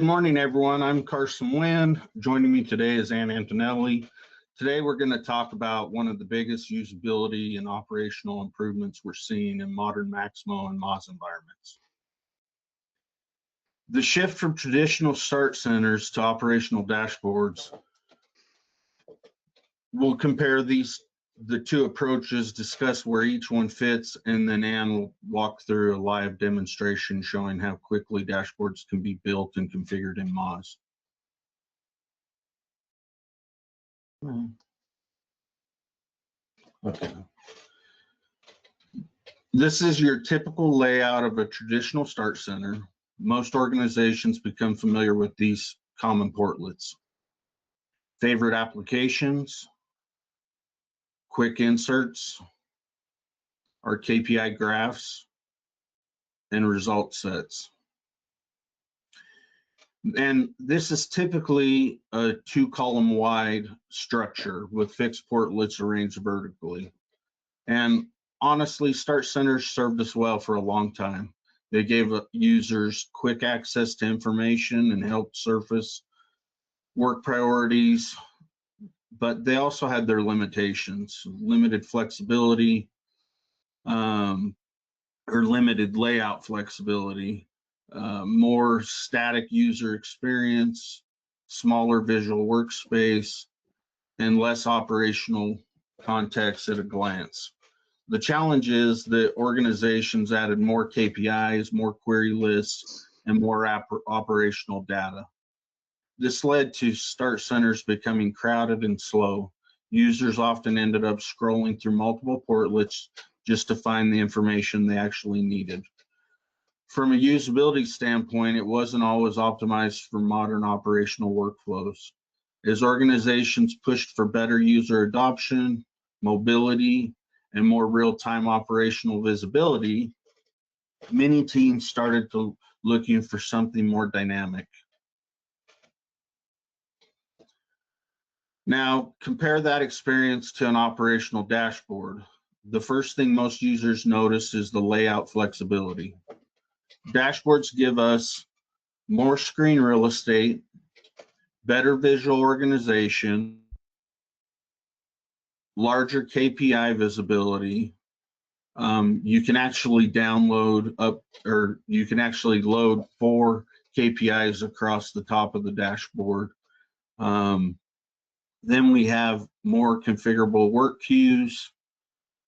Good morning, everyone. I'm Karson Wynne. Joining me today is Antonelli. Today, we're going to talk about one of the biggest usability and operational improvements we're seeing in modern Maximo and Moz environments. The shift from traditional start centers to operational dashboards. We'll compare the two approaches, discuss where each one fits, and then Ann will walk through a live demonstration showing how quickly dashboards can be built and configured in Moz. Okay. This is your typical layout of a traditional start center. Most organizations become familiar with these common portlets. Favorite applications, quick inserts, our KPI graphs, and result sets. And this is typically a 2-column wide structure with fixed portlets arranged vertically. And honestly, start centers served us well for a long time. They gave users quick access to information and helped surface work priorities, but they also had their limitations, limited flexibility, or limited layout flexibility, more static user experience, smaller visual workspace, and less operational context at a glance. The challenge is that organizations added more KPIs, more query lists, and more operational data. This led to start centers becoming crowded and slow. Users often ended up scrolling through multiple portlets just to find the information they actually needed. From a usability standpoint, it wasn't always optimized for modern operational workflows. As organizations pushed for better user adoption, mobility, and more real-time operational visibility, many teams started to looking for something more dynamic. Now, compare that experience to an operational dashboard. The first thing most users notice is the layout flexibility. Dashboards give us more screen real estate, better visual organization, larger KPI visibility. You can actually download up, or you can actually load 4 KPIs across the top of the dashboard. Then we have more configurable work queues.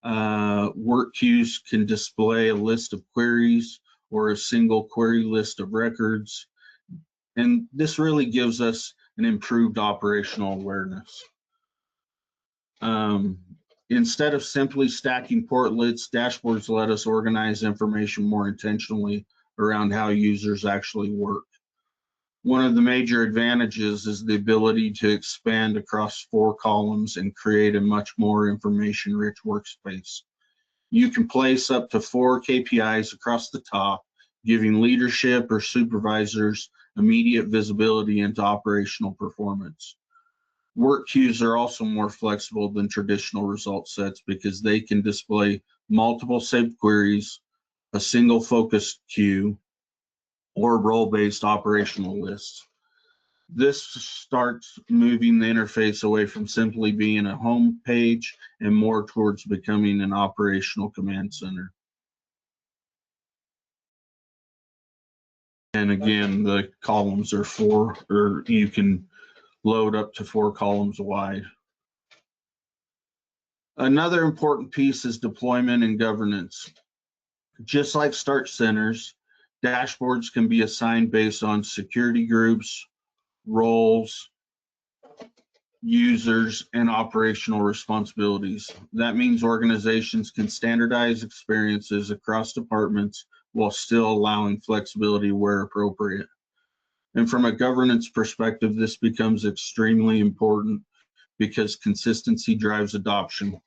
Work queues can display a list of queries or a single query list of records. And this really gives us an improved operational awareness. Instead of simply stacking portlets, dashboards let us organize information more intentionally around how users actually work. One of the major advantages is the ability to expand across 4 columns and create a much more information-rich workspace. You can place up to 4 KPIs across the top, giving leadership or supervisors immediate visibility into operational performance. Work queues are also more flexible than traditional result sets because they can display multiple saved queries, a single focused queue, or role-based operational lists. This starts moving the interface away from simply being a home page and more towards becoming an operational command center. And again, the columns are 4, or you can load up to 4 columns wide. Another important piece is deployment and governance. Just like start centers, dashboards can be assigned based on security groups, roles, users, and operational responsibilities. That means organizations can standardize experiences across departments while still allowing flexibility where appropriate. And from a governance perspective, this becomes extremely important because consistency drives adoption.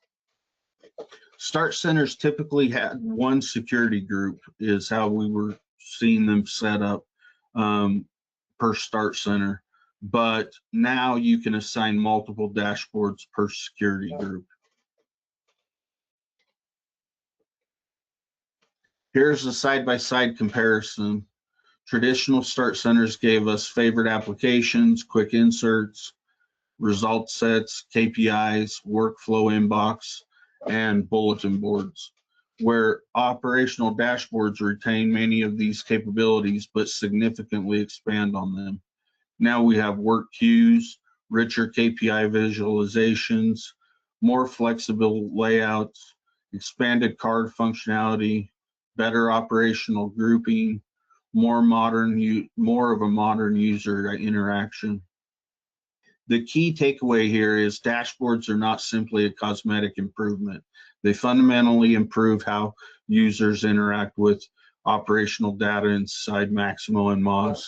Start centers typically had 1 security group is how we were seeing them set up per start center, but now you can assign multiple dashboards per security group. Here's a side-by-side comparison Traditional start centers gave us favorite applications, quick inserts, result sets, KPIs, workflow inbox, and bulletin boards, where operational dashboards retain many of these capabilities but significantly expand on them. Now we have work queues, richer KPI visualizations, more flexible layouts, expanded card functionality, better operational grouping, more of a modern user interaction. The key takeaway here is dashboards are not simply a cosmetic improvement. They fundamentally improve how users interact with operational data inside Maximo and Moz.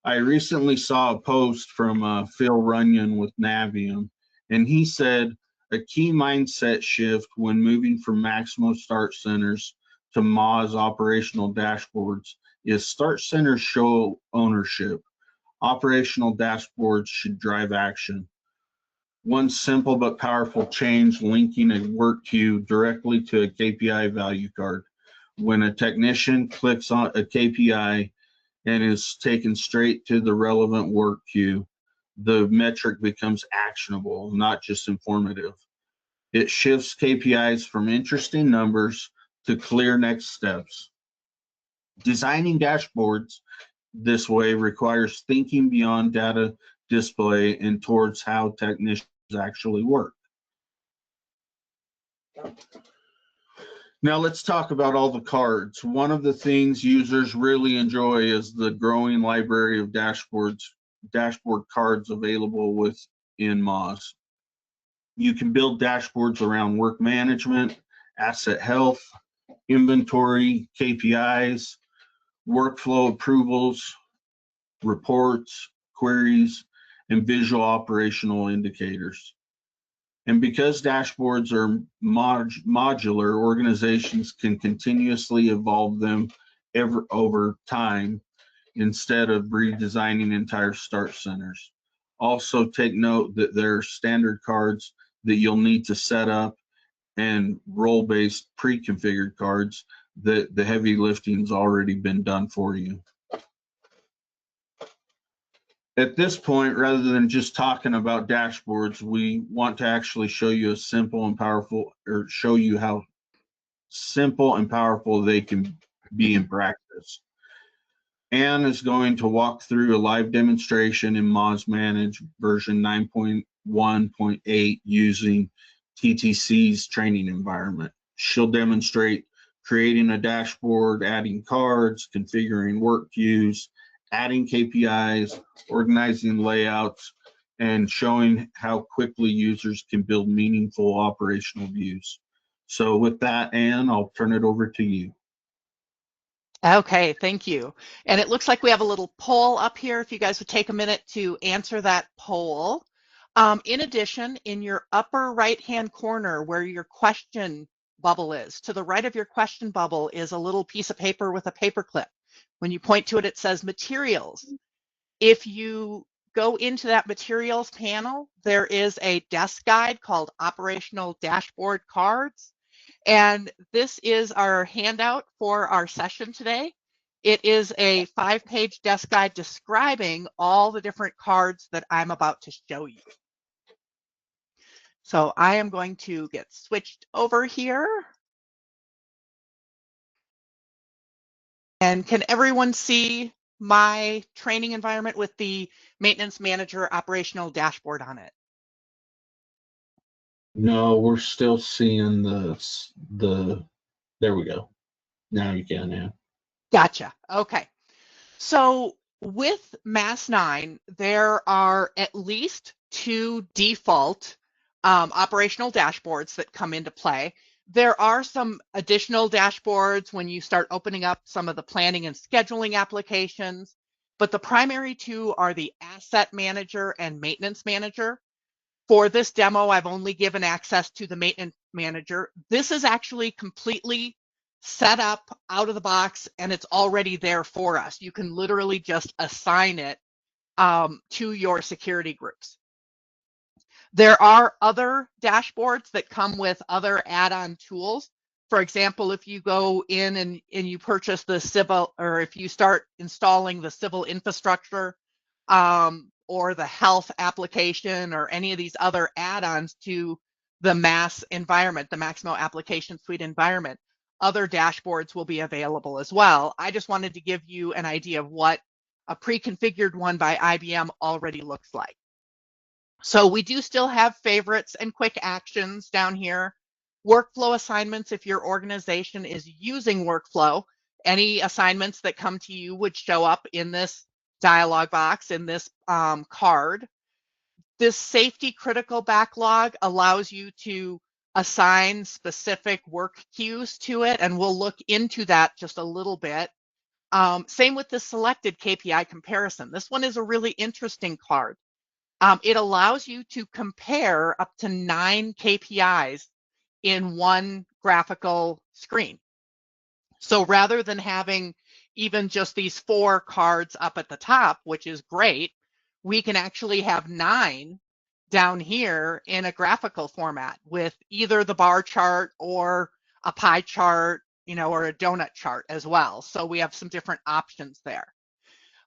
I recently saw a post from Phil Runyon with Navium, and he said a key mindset shift when moving from Maximo Start Centers to Moz operational dashboards is Start Centers show ownership. Operational dashboards should drive action. One simple but powerful change, linking a work queue directly to a KPI value card. When a technician clicks on a KPI and is taken straight to the relevant work queue, the metric becomes actionable, not just informative. It shifts KPIs from interesting numbers to clear next steps. Designing dashboards this way requires thinking beyond data display and towards how technicians actually work. Now let's talk about all the cards. One of the things users really enjoy is the growing library of dashboard cards available within Moz. You can build dashboards around work management, asset health, inventory, KPIs, workflow approvals, reports, queries, and visual operational indicators. And because dashboards are modular, organizations can continuously evolve them over time instead of redesigning entire start centers. Also take note that there are standard cards that you'll need to set up and role-based pre-configured cards that the heavy lifting's already been done for you. At this point, rather than just talking about dashboards, we want to actually show you a simple and powerful, or show you how simple and powerful they can be in practice. Anne is going to walk through a live demonstration in Moz Manage version 9.1.8 using TTC's training environment. She'll demonstrate creating a dashboard, adding cards, configuring work queues, adding KPIs, organizing layouts, and showing how quickly users can build meaningful operational views. So with that, Anne, I'll turn it over to you. Okay, thank you. And it looks like we have a little poll up here. If you guys would take a minute to answer that poll. In addition, in your upper right-hand corner where your question bubble is, to the right of your question bubble is a little piece of paper with a paper clip. When you point to it, it says materials. If you go into that materials panel, there is a desk guide called Operational Dashboard Cards. And this is our handout for our session today. It is a 5-page desk guide describing all the different cards that I'm about to show you. So I am going to get switched over here. And can everyone see my training environment with the Maintenance Manager operational dashboard on it? No, we're still seeing the there we go. Now you can, yeah. Gotcha. Okay. So with Mass 9, there are at least 2 default operational dashboards that come into play. There are some additional dashboards when you start opening up some of the planning and scheduling applications, but the primary 2 are the Asset Manager and Maintenance Manager. For this demo, I've only given access to the Maintenance Manager. This is actually completely set up out of the box and it's already there for us. You can literally just assign it to your security groups. There are other dashboards that come with other add-on tools. For example, if you go in and you purchase the civil, or if you start installing the civil infrastructure or the health application or any of these other add-ons to the MAS environment, the Maximo Application Suite environment, other dashboards will be available as well. I just wanted to give you an idea of what a pre-configured one by IBM already looks like. So we do still have favorites and quick actions down here. Workflow assignments, if your organization is using workflow, any assignments that come to you would show up in this dialog box, in this card. This safety critical backlog allows you to assign specific work queues to it, and we'll look into that just a little bit. Same with the selected KPI comparison. This one is a really interesting card. It allows you to compare up to 9 KPIs in one graphical screen. So rather than having even just these 4 cards up at the top, which is great, we can actually have 9 down here in a graphical format with either the bar chart or a pie chart, you know, or a donut chart as well. So we have some different options there.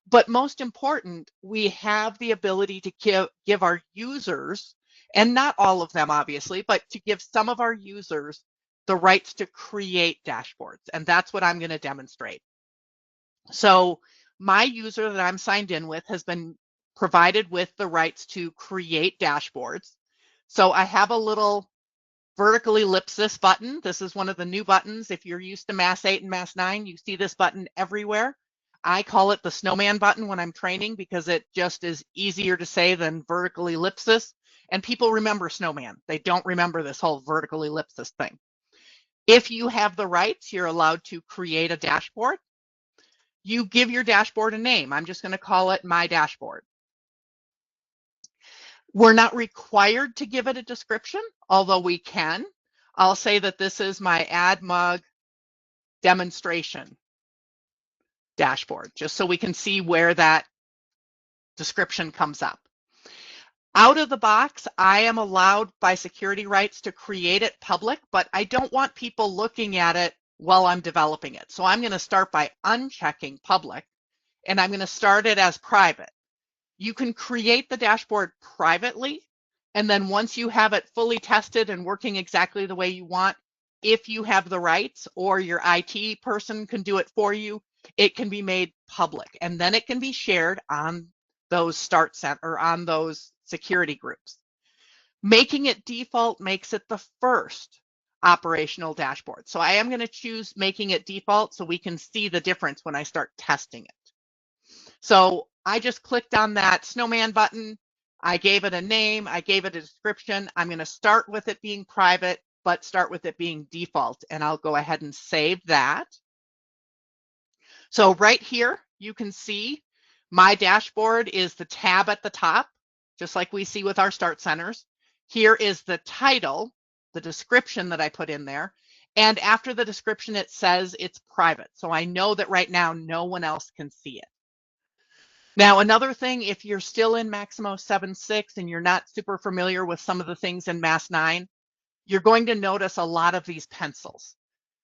But most important, we have the ability to give our users, and not all of them obviously, but to give some of our users the rights to create dashboards. And that's what I'm going to demonstrate. So my user that I'm signed in with has been provided with the rights to create dashboards. So I have a little vertical ellipsis button. This is one of the new buttons. If you're used to Mass 8 and Mass 9, you see this button everywhere. I call it the snowman button when I'm training because it just is easier to say than vertical ellipsis. And people remember snowman. They don't remember this whole vertical ellipsis thing. If you have the rights, you're allowed to create a dashboard. You give your dashboard a name. I'm just going to call it my dashboard. We're not required to give it a description, although we can. I'll say that this is my AdMug demonstration dashboard, just so we can see where that description comes up. Out of the box, I am allowed by security rights to create it public, but I don't want people looking at it while I'm developing it. So I'm going to start by unchecking public, and I'm going to start it as private. You can create the dashboard privately, and then once you have it fully tested and working exactly the way you want, if you have the rights or your IT person can do it for you, it can be made public, and then it can be shared on those on those security groups. Making it default makes it the first operational dashboard. So I am going to choose making it default so we can see the difference when I start testing it. So I just clicked on that snowman button. I gave it a name. I gave it a description. I'm going to start with it being private, but start with it being default. And I'll go ahead and save that. So right here, you can see my dashboard is the tab at the top, just like we see with our start centers. Here is the title, the description that I put in there. And after the description, it says it's private. So I know that right now, no one else can see it. Now, another thing, if you're still in Maximo 7.6 and you're not super familiar with some of the things in Mass 9, you're going to notice a lot of these pencils.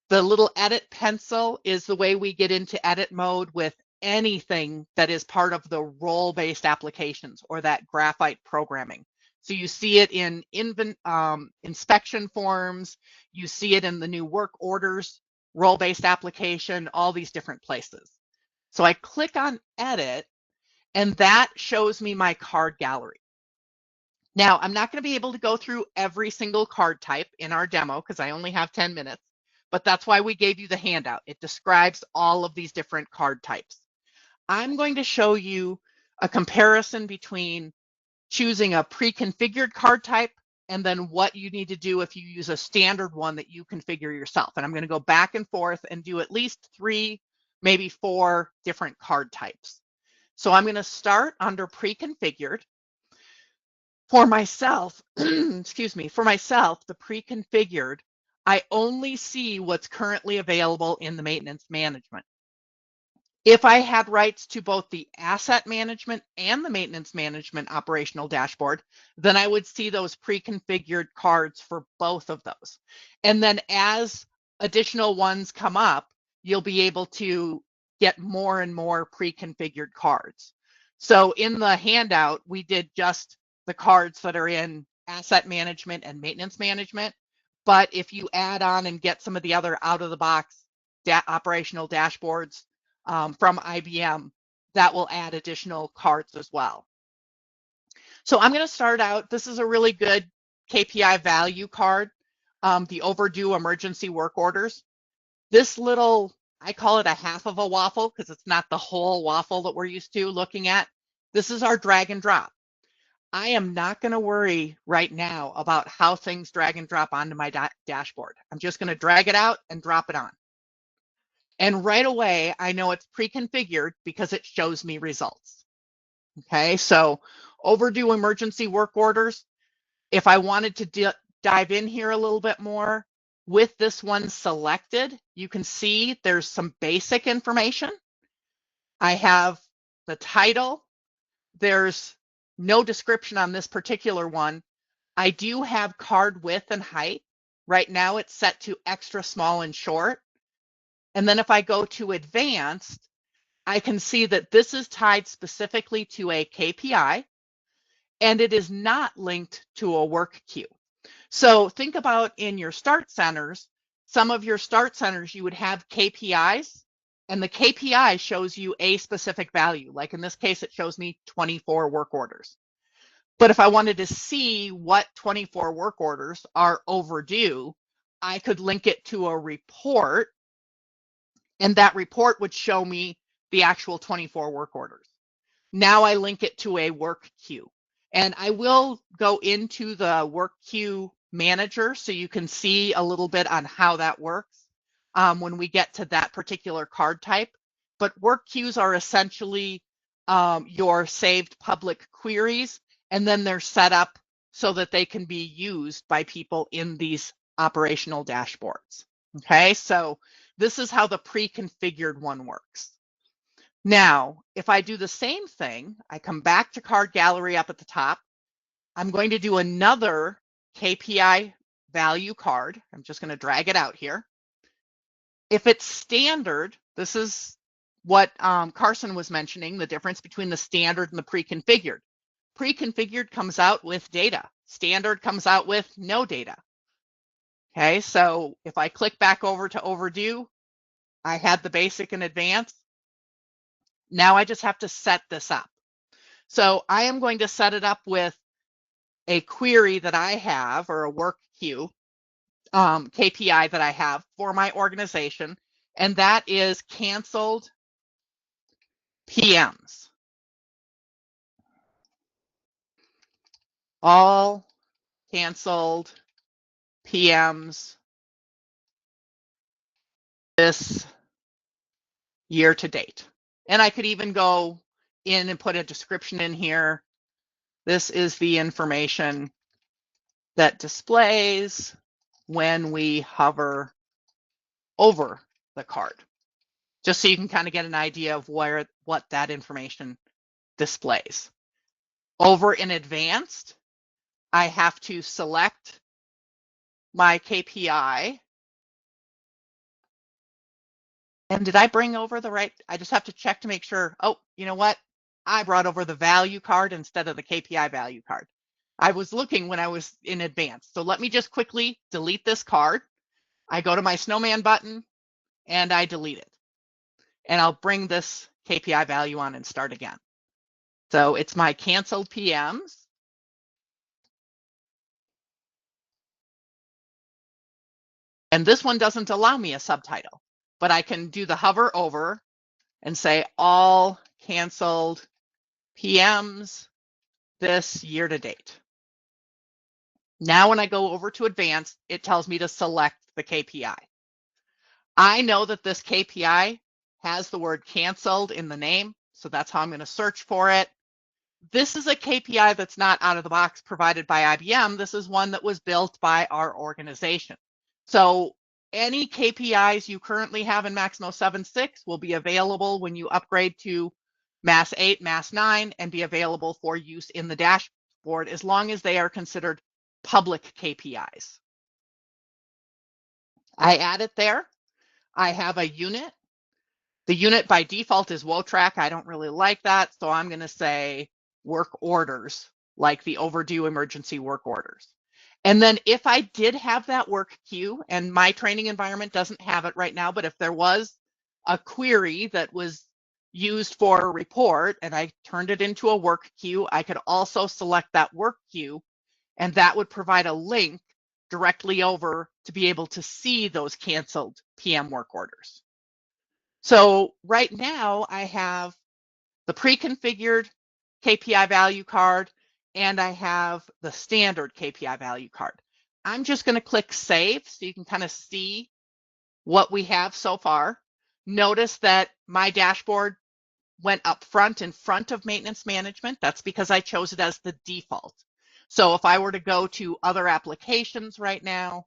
The little edit pencil is the way we get into edit mode with anything that is part of the role-based applications or that graphite programming. So you see it in inspection forms, you see it in the new work orders, role-based application, all these different places. So I click on edit, and that shows me my card gallery. Now, I'm not going to be able to go through every single card type in our demo because I only have 10 minutes, but that's why we gave you the handout. It describes all of these different card types. I'm going to show you a comparison between choosing a pre-configured card type and then what you need to do if you use a standard one that you configure yourself. And I'm going to go back and forth and do at least 3, maybe 4 different card types. So I'm going to start under pre-configured. For myself, excuse me, for myself, the pre-configured, I only see what's currently available in the maintenance management. If I had rights to both the asset management and the maintenance management operational dashboard, then I would see those pre-configured cards for both of those. And then as additional ones come up, you'll be able to get more and more pre-configured cards. So in the handout, we did just the cards that are in asset management and maintenance management. But if you add on and get some of the other out-of-the-box operational dashboards from IBM, that will add additional cards as well. So I'm going to start out. This is a really good KPI value card, the overdue emergency work orders. This little, I call it a half of a waffle because it's not the whole waffle that we're used to looking at. This is our drag and drop. I am not going to worry right now about how things drag and drop onto my dashboard. I'm just going to drag it out and drop it on. And right away, I know it's pre-configured because it shows me results. Okay, so overdue emergency work orders. If I wanted to dive in here a little bit more, with this one selected, you can see there's some basic information. I have the title. There's no description on this particular one. I do have card width and height. Right now it's set to extra small and short. And then if I go to advanced, I can see that this is tied specifically to a KPI and it is not linked to a work queue. So think about in your start centers, some of your start centers, you would have KPIs and the KPI shows you a specific value. Like in this case, it shows me 24 work orders. But if I wanted to see what 24 work orders are overdue, I could link it to a report and that report would show me the actual 24 work orders. Now I link it to a work queue. And I will go into the work queue manager so you can see a little bit on how that works when we get to that particular card type. But work queues are essentially your saved public queries, and then they're set up so that they can be used by people in these operational dashboards. Okay, so this is how the pre-configured one works. Now, if I do the same thing, I come back to card gallery up at the top. I'm going to do another KPI value card. I'm just going to drag it out here. If it's standard, this is what Karson was mentioning, the difference between the standard and the pre-configured. Pre-configured comes out with data. Standard comes out with no data. Okay, so if I click back over to overdue, I had the basic and advanced. Now I just have to set this up. So I am going to set it up with a query that I have or a work queue KPI that I have for my organization, and that is canceled PMs. All canceled PMs this year to date. And I could even go in and put a description in here. This is the information that displays when we hover over the card, just so you can kind of get an idea of what that information displays. Over in advanced, I have to select my KPI. And did I bring over the right? I just have to check to make sure. Oh, you know what? I brought over the value card instead of the KPI value card. I was looking when I was in advanced. So let me just quickly delete this card. I go to my snowman button and I delete it. And I'll bring this KPI value on and start again. So it's my canceled PMs. And this one doesn't allow me a subtitle, but I can do the hover over and say all canceled PMs this year to date. Now when I go over to advanced, it tells me to select the KPI. I know that this KPI has the word canceled in the name, so that's how I'm going to search for it. This is a KPI that's not out of the box provided by IBM. This is one that was built by our organization. So any KPIs you currently have in Maximo 7.6 will be available when you upgrade to MAS 8, MAS 9, and be available for use in the dashboard as long as they are considered public KPIs. I add it there. I have a unit. The unit by default is WOTRAC. I don't really like that, so I'm going to say work orders, like the overdue emergency work orders. And then if I did have that work queue, and my training environment doesn't have it right now, but if there was a query that was used for a report and I turned it into a work queue, I could also select that work queue, and that would provide a link directly over to be able to see those canceled PM work orders. So right now I have the pre-configured KPI value card and I have the standard KPI value card. I'm just going to click save so you can kind of see what we have so far. Notice that my dashboard went up front in front of maintenance management. That's because I chose it as the default. So if I were to go to other applications right now,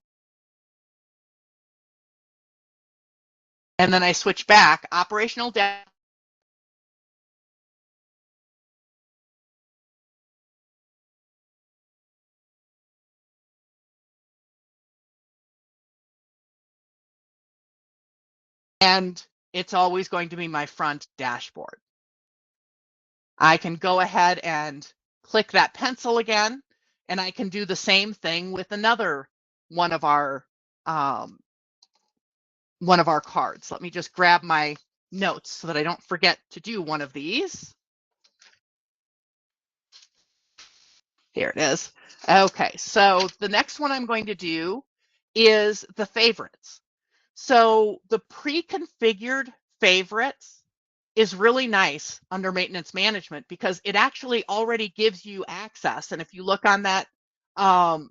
and then I switch back, operational data, and it's always going to be my front dashboard. I can go ahead and click that pencil again, and I can do the same thing with another one of our cards. Let me just grab my notes so that I don't forget to do one of these. Here it is. Okay, so the next one I'm going to do is the favorites. So the pre-configured favorites is really nice under maintenance management because it actually already gives you access. And if you look on that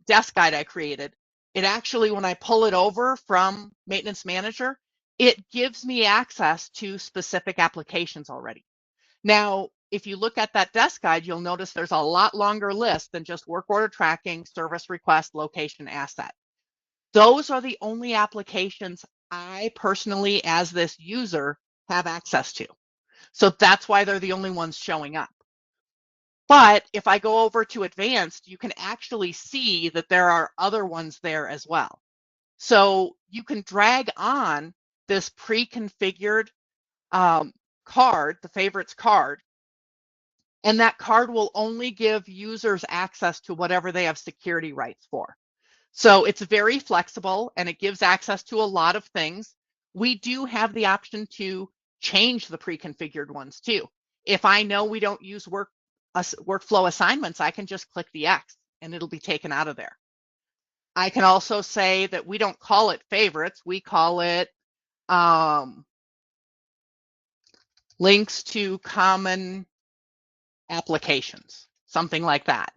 desk guide I created, it actually, when I pull it over from maintenance manager, it gives me access to specific applications already. Now, if you look at that desk guide, you'll notice there's a lot longer list than just work order tracking, service request, location, asset. Those are the only applications I personally, as this user, have access to. So that's why they're the only ones showing up. But if I go over to advanced, you can actually see that there are other ones there as well. So you can drag on this pre-configured card, the favorites card, and that card will only give users access to whatever they have security rights for. So it's very flexible and it gives access to a lot of things. We do have the option to change the pre-configured ones too. If I know we don't use workflow assignments, I can just click the X and it'll be taken out of there. I can also say that we don't call it favorites, we call it links to common applications, something like that.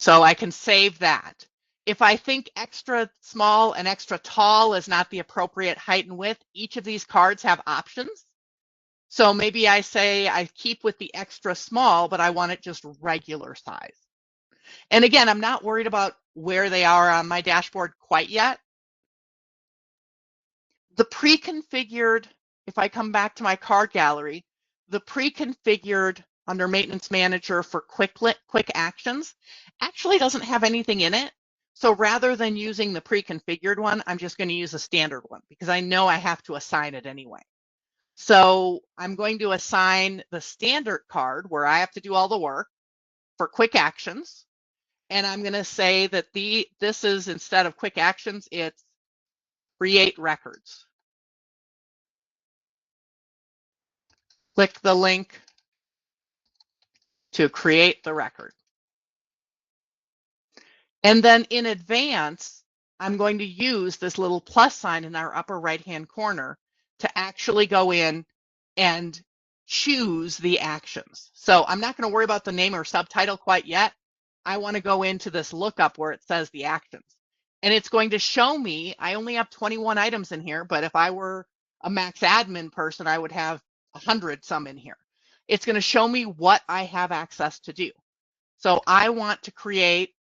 So I can save that. If I think extra small and extra tall is not the appropriate height and width, each of these cards have options. So maybe I say I keep with the extra small, but I want it just regular size. And again, I'm not worried about where they are on my dashboard quite yet. The pre-configured, if I come back to my card gallery, the pre-configured under Maintenance Manager for quick actions actually doesn't have anything in it. So rather than using the pre-configured one, I'm just going to use a standard one because I know I have to assign it anyway. So I'm going to assign the standard card where I have to do all the work for quick actions. And I'm going to say that this is, instead of quick actions, it's create records. Click the link to create the record. And then in advance, I'm going to use this little plus sign in our upper right-hand corner to actually go in and choose the actions. So I'm not going to worry about the name or subtitle quite yet. I want to go into this lookup where it says the actions. And it's going to show me, I only have 21 items in here, but if I were a max admin person, I would have 100 some in here. It's going to show me what I have access to do. So I want to create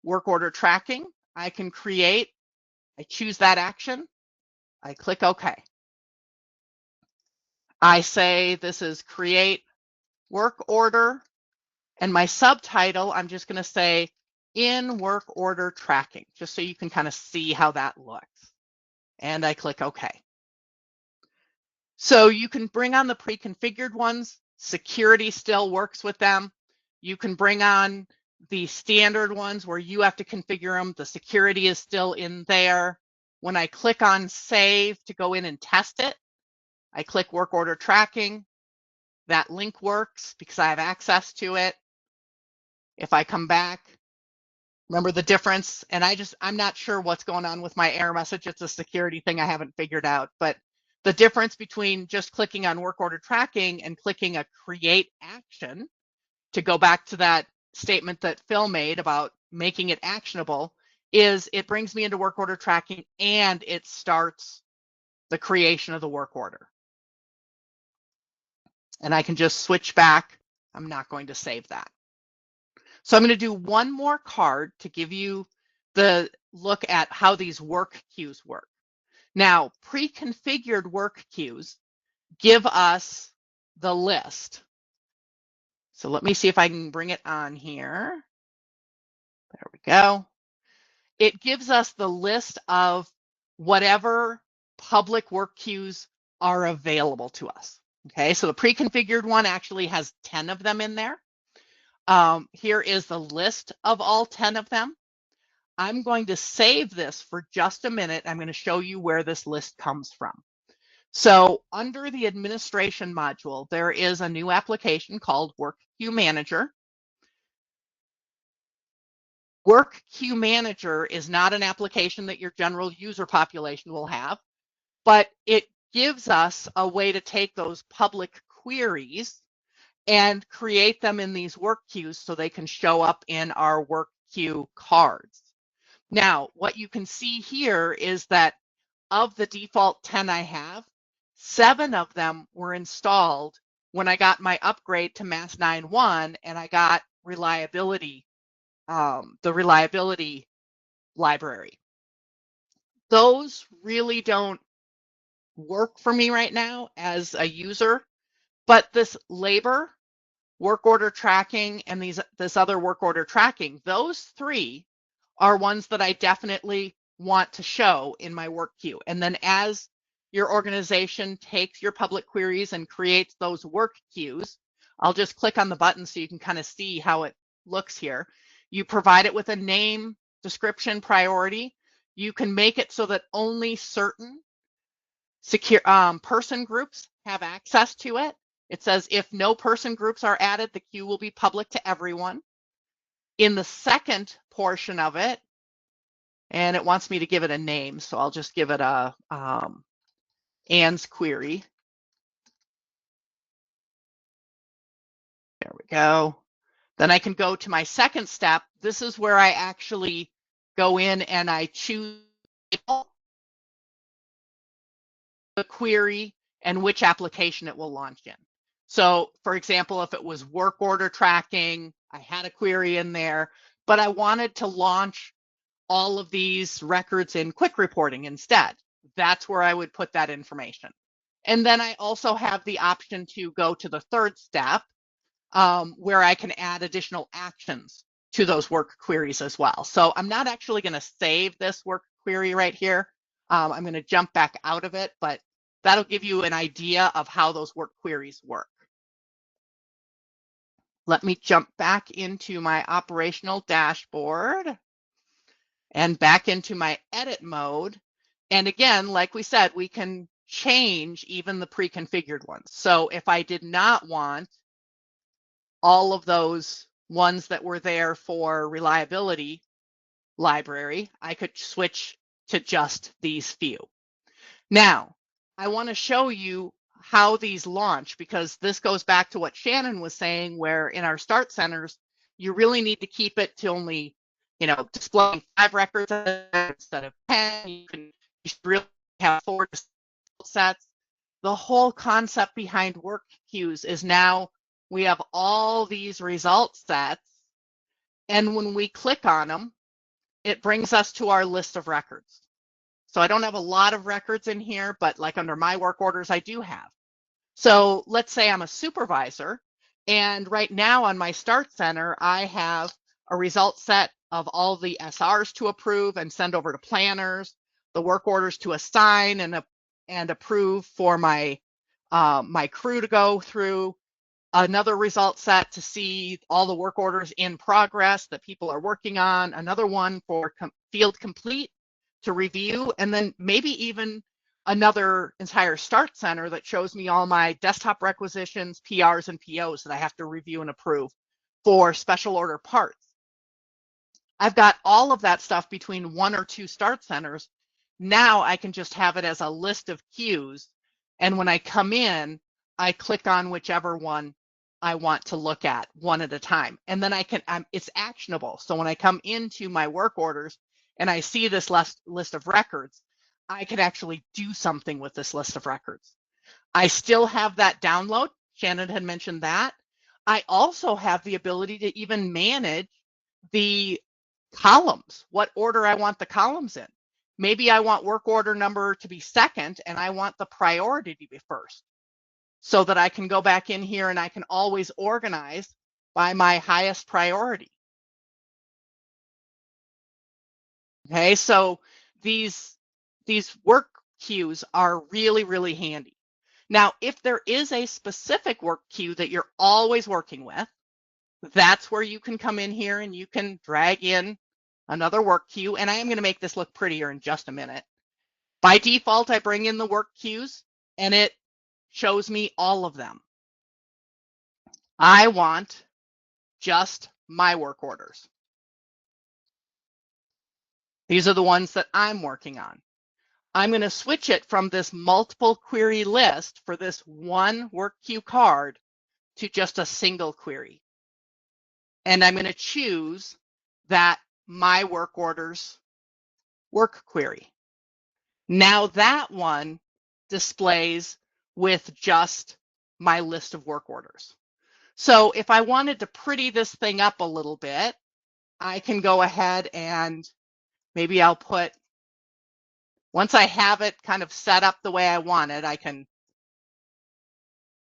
work order tracking. I can create, I choose that action. I click OK. I say this is create work order, and my subtitle, I'm just going to say in work order tracking, just so you can kind of see how that looks. And I click OK. So you can bring on the pre-configured ones. Security still works with them. You can bring on the standard ones where you have to configure them. The security is still in there. When I click on save to go in and test it, I click work order tracking. That link works because I have access to it. If I come back, remember the difference? And I'm not sure what's going on with my error message. It's a security thing I haven't figured out. But the difference between just clicking on work order tracking and clicking a create action, to go back to that statement that Phil made about making it actionable, is it brings me into work order tracking and it starts the creation of the work order. And I can just switch back. I'm not going to save that. So I'm going to do one more card to give you the look at how these work queues work. Now, pre-configured work queues give us the list. So let me see if I can bring it on here. There we go. It gives us the list of whatever public work queues are available to us. Okay, so the pre-configured one actually has 10 of them in there. Here is the list of all 10 of them. I'm going to save this for just a minute. I'm going to show you where this list comes from. So under the administration module, there is a new application called Work Queue Manager. Work Queue Manager is not an application that your general user population will have, but it gives us a way to take those public queries and create them in these work queues so they can show up in our work queue cards. Now, what you can see here is that of the default 10 I have, 7 of them were installed when I got my upgrade to Mass 9.1 and I got reliability, the reliability library. Those really don't work for me right now as a user, but this labor, work order tracking, and this other work order tracking, those 3 are ones that I definitely want to show in my work queue. And then as your organization takes your public queries and creates those work queues, I'll just click on the button so you can kind of see how it looks here. You provide it with a name, description, priority. You can make it so that only certain secure person groups have access to it. It says if no person groups are added, the queue will be public to everyone. In the second portion of it, and it wants me to give it a name, so I'll just give it a Anne's query. There we go. Then I can go to my second step. This is where I actually go in and I choose the query and which application it will launch in. So for example, if it was work order tracking, I had a query in there, but I wanted to launch all of these records in quick reporting instead. That's where I would put that information. And then I also have the option to go to the third step where I can add additional actions to those work queries as well. So I'm not actually going to save this work query right here. I'm going to jump back out of it, but that'll give you an idea of how those work queries work. Let me jump back into my operational dashboard and back into my edit mode. And again, like we said, we can change even the pre-configured ones. So if I did not want all of those ones that were there for reliability library, I could switch to just these few. Now, I want to show you how these launch, because this goes back to what Shannon was saying, where in our start centers, you really need to keep it to only, displaying 5 records instead of 10. You should really have 4 sets. The whole concept behind work queues is now we have all these result sets, and when we click on them, it brings us to our list of records. So I don't have a lot of records in here, but like under my work orders, I do have. So let's say I'm a supervisor, and right now on my start center, I have a result set of all the SRs to approve and send over to planners, the work orders to assign and approve for my my crew to go through, another result set to see all the work orders in progress that people are working on, another one for field complete to review, and then maybe even another entire start center that shows me all my desktop requisitions, PRs, and POs that I have to review and approve for special order parts. I've got all of that stuff between 1 or 2 start centers. Now I can just have it as a list of queues. And when I come in, I click on whichever one I want to look at one at a time. And then it's actionable. So when I come into my work orders and I see this list of records, I can actually do something with this list of records. I still have that download. Shannon had mentioned that. I also have the ability to even manage the columns, what order I want the columns in. Maybe I want work order number to be second and I want the priority to be first, so that I can go back in here and I can always organize by my highest priority. Okay, so these work queues are really, really handy. Now, if there is a specific work queue that you're always working with, that's where you can come in here and you can drag in another work queue. And I am going to make this look prettier in just a minute. By default, I bring in the work queues and it shows me all of them. I want just my work orders. These are the ones that I'm working on. I'm going to switch it from this multiple query list for this one work queue card to just a single query. And I'm going to choose that my work orders work query. Now that one displays with just my list of work orders. So if I wanted to pretty this thing up a little bit, I can go ahead and maybe I'll put, once I have it kind of set up the way I want it, I can,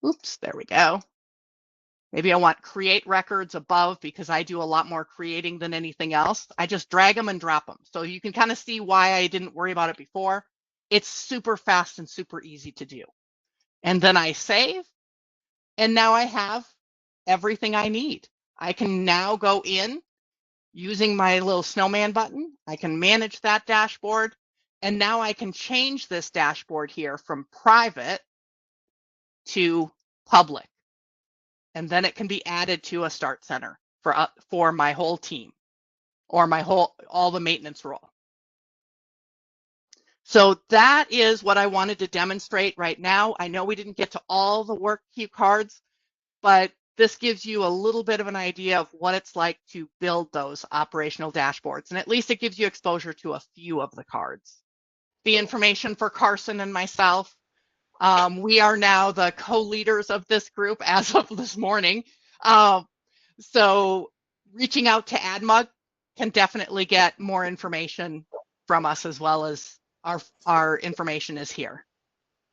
oops, there we go. Maybe I want create records above because I do a lot more creating than anything else. I just drag them and drop them. So you can kind of see why I didn't worry about it before. It's super fast and super easy to do. And then I save, and now I have everything I need. I can now go in using my little snowman button. I can manage that dashboard. And now I can change this dashboard here from private to public. And then it can be added to a start center for my whole team or all the maintenance role. So that is what I wanted to demonstrate right now. I know we didn't get to all the work queue cards, but this gives you a little bit of an idea of what it's like to build those operational dashboards. And at least it gives you exposure to a few of the cards. The information for Karson and myself. We are now the co-leaders of this group as of this morning. So reaching out to AdMug can definitely get more information from us, as well as our information is here.